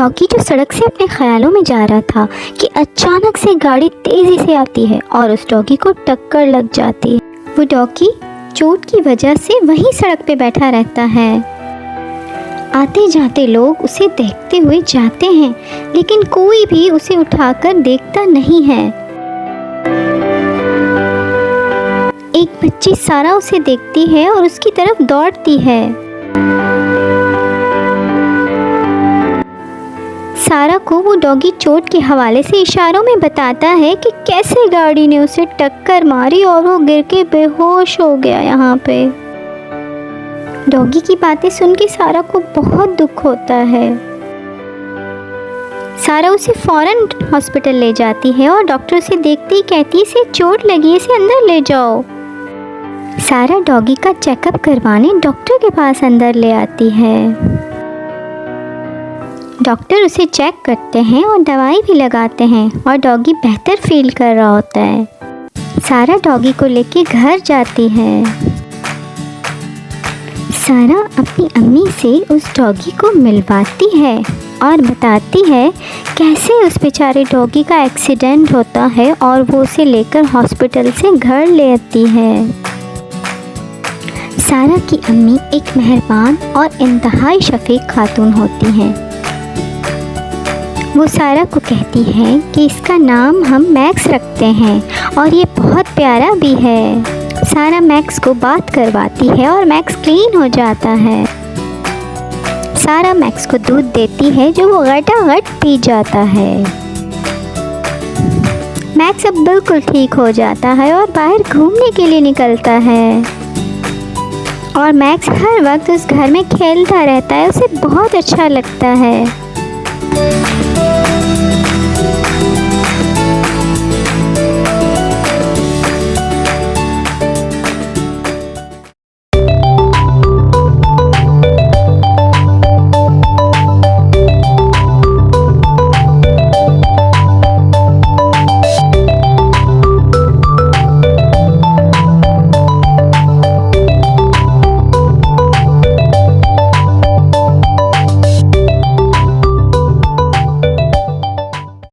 Doggy जो सड़क से अपने ख्यालों में जा रहा था कि अचानक से गाड़ी तेज़ी से आती है और उस डॉगी को टक्कर लग जाती है। वो डॉगी चोट की वजह से वहीं सड़क पे बैठा रहता है। आते जाते लोग उसे देखते हुए जाते हैं, लेकिन कोई भी उसे उठाकर देखता नहीं है। एक बच्ची सारा उसे देखती है और उसकी तरफ दौड़ती है। सारा को वो डॉगी चोट के हवाले से इशारों में बताता है कि कैसे गाड़ी ने उसे टक्कर मारी और वो गिर के बेहोश हो गया यहाँ पे। डॉगी की बातें सुन के सारा को बहुत दुख होता है। सारा उसे फौरन हॉस्पिटल ले जाती है और डॉक्टर उसे देखते ही कहती है इसे चोट लगी है, इसे अंदर ले जाओ। सारा डॉगी का चेकअप करवाने डॉक्टर के पास अंदर ले आती है। डॉक्टर उसे चेक करते हैं और दवाई भी लगाते हैं और डॉगी बेहतर फील कर रहा होता है। सारा डॉगी को लेके घर जाती है। सारा अपनी अम्मी से उस डॉगी को मिलवाती है और बताती है कैसे उस बेचारे डॉगी का एक्सीडेंट होता है और वो उसे लेकर हॉस्पिटल से घर ले आती है। सारा की अम्मी एक मेहरबान और इंतहाई शफीक खातून होती हैं। वो सारा को कहती है कि इसका नाम हम मैक्स रखते हैं और ये बहुत प्यारा भी है। सारा मैक्स को बात करवाती है और मैक्स क्लीन हो जाता है। सारा मैक्स को दूध देती है जो वो घटाघट पी जाता है। मैक्स अब बिल्कुल ठीक हो जाता है और बाहर घूमने के लिए निकलता है। और मैक्स हर वक्त उस घर में खेलता रहता है, उसे बहुत अच्छा लगता है।